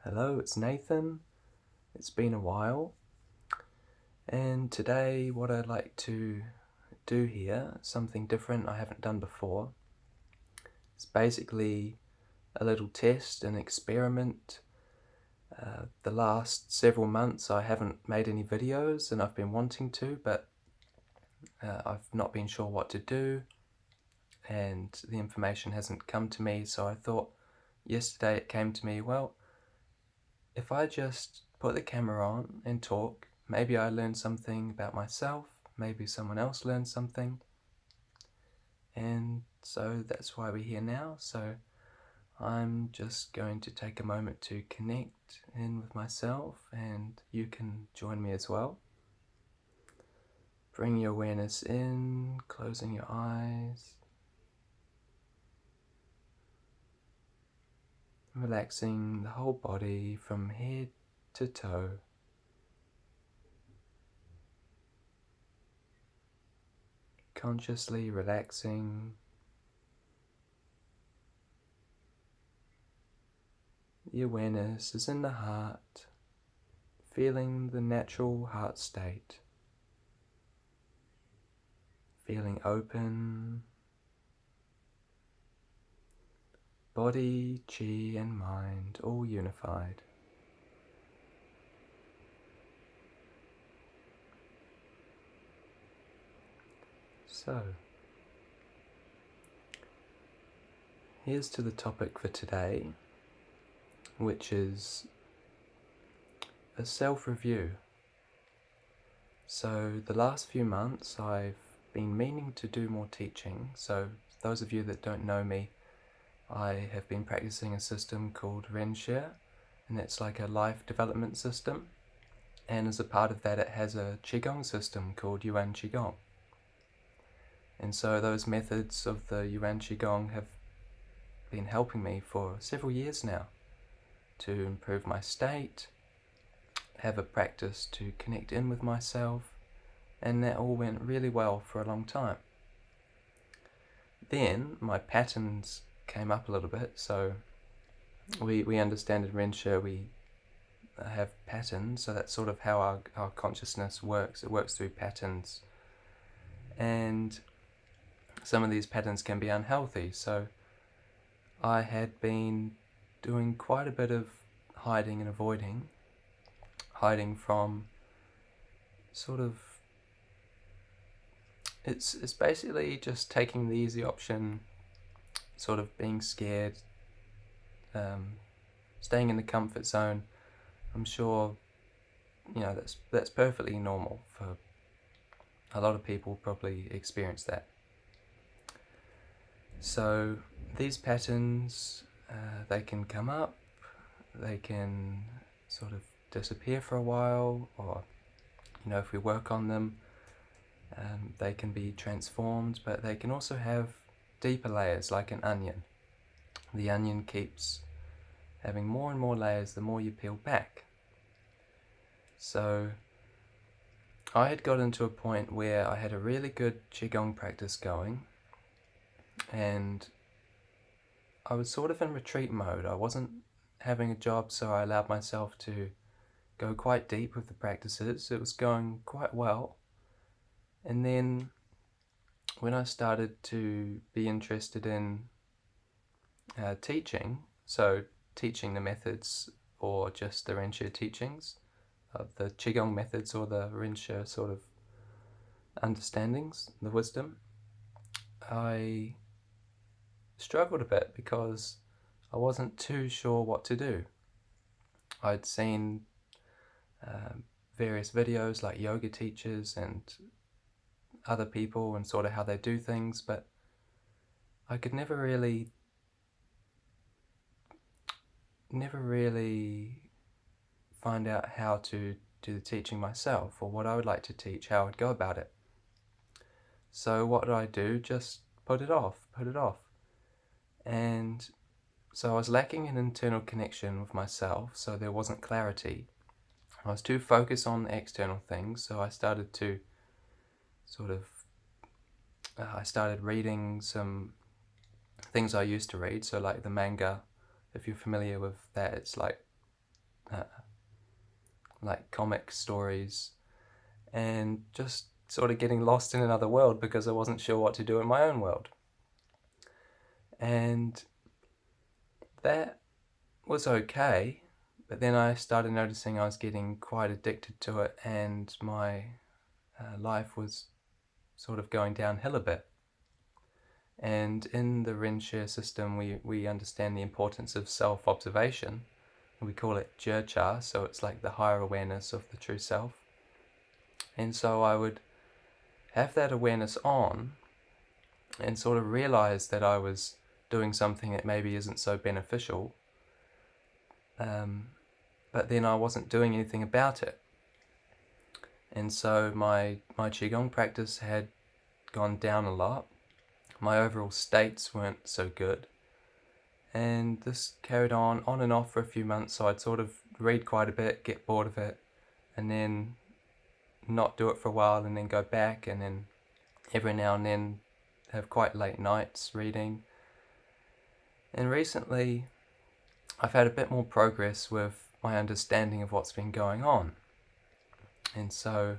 Hello, it's Nathan. It's been a while, and today what I'd like to do here, something different I haven't done before. It's basically a little test, an experiment. The last several months I haven't made any videos and I've been wanting to, but I've not been sure what to do and the information hasn't come to me, so I thought yesterday it came to me, well, if I just put the camera on and talk, maybe I learn something about myself, maybe someone else learns something, and so that's why we're here now. So I'm just going to take a moment to connect in with myself, and you can join me as well. Bring your awareness in, closing your eyes, relaxing the whole body from head to toe. Consciously relaxing the awareness is in the heart, feeling the natural heart state, feeling open, body, chi and mind all unified. So, here's to the topic for today, which is a self-review. So the last few months I've been meaning to do more teaching. So those of you that don't know me, I have been practicing a system called Renshare, and it's like a life development system. And as a part of that, it has a Qigong system called Yuan Qigong. And so those methods of the Yuan Qigong have been helping me for several years now to improve my state, have a practice to connect in with myself, and that all went really well for a long time. Then my patterns came up a little bit, so we understand in Renshare we have patterns, so that's sort of how our consciousness works. It works through patterns, and some of these patterns can be unhealthy. So I had been doing quite a bit of hiding and avoiding, hiding from sort of, it's basically just taking the easy option, sort of being scared, staying in the comfort zone. I'm sure that's perfectly normal for a lot of people. Probably experience that. So these patterns, they can come up, they can sort of disappear for a while, or if we work on them, they can be transformed, but they can also have deeper layers, like an onion. The onion keeps having more and more layers the more you peel back. So I had gotten to a point where I had a really good Qigong practice going, and I was sort of in retreat mode. I wasn't having a job, so I allowed myself to go quite deep with the practices. It was going quite well. And then when I started to be interested in teaching, so teaching the methods or just the Renshare teachings, the Qigong methods or the Renshare sort of understandings, the wisdom, I struggled a bit because I wasn't too sure what to do. I'd seen various videos like yoga teachers and other people and sort of how they do things, but I could never really find out how to do the teaching myself, or what I would like to teach, how I'd go about it. So what did I do? Just put it off. And so I was lacking an internal connection with myself, so there wasn't clarity. I was too focused on external things, so I started to I started reading some things I used to read, so like the manga, if you're familiar with that, it's like like comic stories, and just sort of getting lost in another world because I wasn't sure what to do in my own world. And that was okay, but then I started noticing I was getting quite addicted to it, and my life was sort of going downhill a bit. And in the Rinshare system, we understand the importance of self-observation. We call it Jircha, so it's like the higher awareness of the true self. And so I would have that awareness on and sort of realize that I was doing something that maybe isn't so beneficial, but then I wasn't doing anything about it. And so my Qigong practice had gone down a lot. My overall states weren't so good. And this carried on and off for a few months, so I'd sort of read quite a bit, get bored of it, and then not do it for a while, and then go back, and then every now and then have quite late nights reading. And recently I've had a bit more progress with my understanding of what's been going on. And so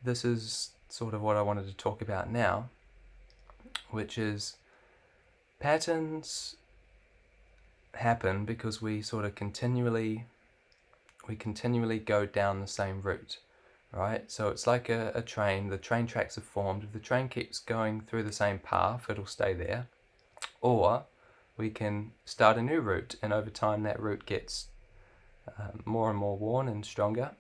this is sort of what I wanted to talk about now, which is patterns happen because we sort of continually go down the same route, right? So it's like a train. The train tracks are formed. If the train keeps going through the same path, it'll stay there. Or we can start a new route, and over time that route gets more and more worn and stronger,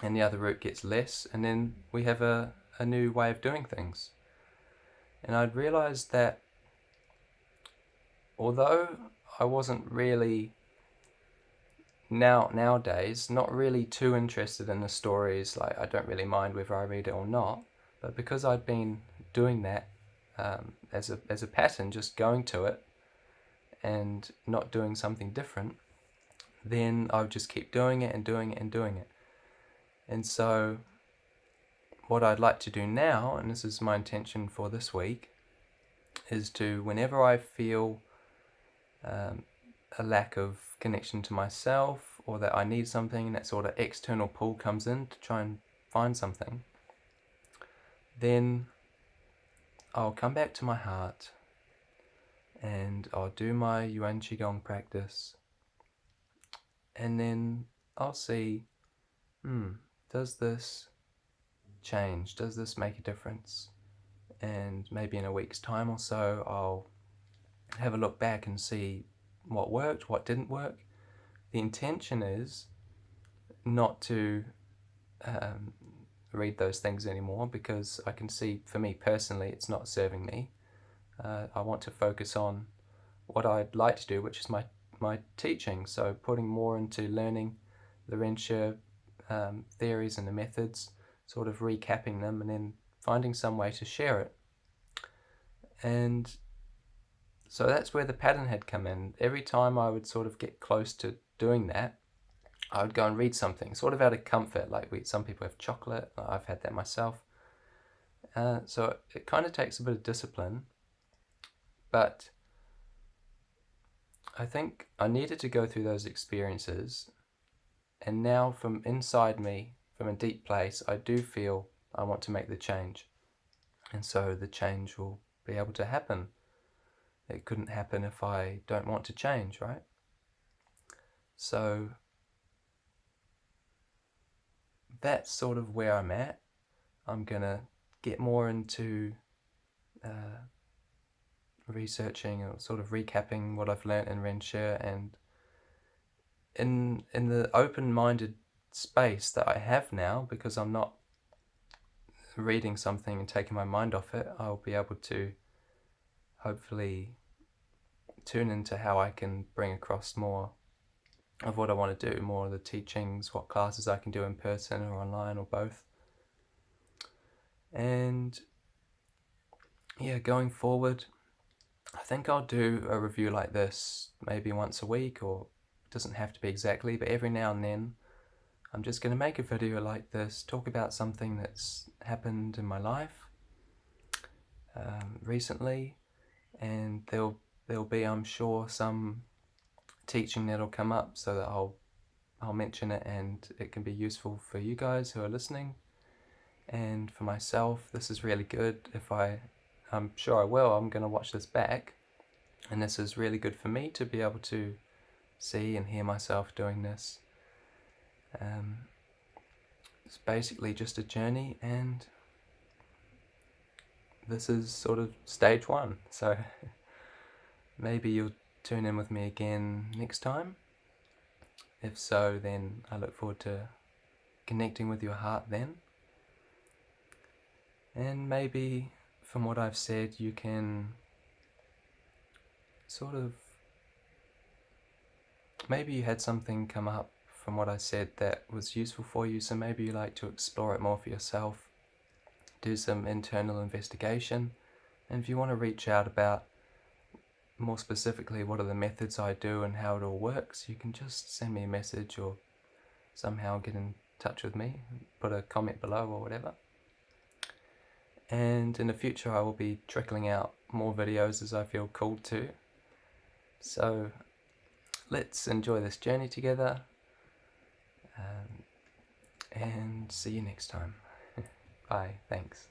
and the other route gets less, and then we have a new way of doing things. And I'd realized that although I wasn't really nowadays not really too interested in the stories, like I don't really mind whether I read it or not, but because I'd been doing that as a pattern, just going to it and not doing something different, then I would just keep doing it and doing it and doing it. And so what I'd like to do now, and this is my intention for this week, is to, whenever I feel a lack of connection to myself, or that I need something and that sort of external pull comes in to try and find something, then I'll come back to my heart and I'll do my Yuan Qigong practice, and then I'll see, does this change? Does this make a difference? And maybe in a week's time or so, I'll have a look back and see what worked, what didn't work. The intention is not to read those things anymore, because I can see, for me personally, it's not serving me. I want to focus on what I'd like to do, which is my teaching. So putting more into learning the Rinshare theories and the methods, sort of recapping them, and then finding some way to share it. And so that's where the pattern had come in. Every time I would sort of get close to doing that, I would go and read something, sort of out of comfort. Like some people have chocolate. I've had that myself. So it kind of takes a bit of discipline, but I think I needed to go through those experiences, and now from inside me, from a deep place, I do feel I want to make the change. And so the change will be able to happen. It couldn't happen if I don't want to change, right? So that's sort of where I'm at. I'm going to get more into researching or sort of recapping what I've learnt in Rinshare, and in the open-minded space that I have now, because I'm not reading something and taking my mind off it, I'll be able to hopefully tune into how I can bring across more of what I want to do, more of the teachings, what classes I can do in person or online or both. And yeah, going forward, I think I'll do a review like this maybe once a week, or it doesn't have to be exactly, but every now and then I'm just going to make a video like this, talk about something that's happened in my life recently, and there'll be, I'm sure, some teaching that'll come up, so that I'll I'll mention it and it can be useful for you guys who are listening. And for myself, this is really good. I'm sure I will, I'm going to watch this back. And this is really good for me to be able to see and hear myself doing this. It's basically just a journey, and this is sort of stage one. So maybe you'll tune in with me again next time. If so, then I look forward to connecting with your heart then. And maybe from what I've said, you can maybe you had something come up from what I said that was useful for you, so maybe you like to explore it more for yourself, do some internal investigation, and if you want to reach out about more specifically what are the methods I do and how it all works, you can just send me a message or somehow get in touch with me, put a comment below or whatever. And in the future I will be trickling out more videos as I feel called to. So let's enjoy this journey together, and see you next time. Bye, thanks.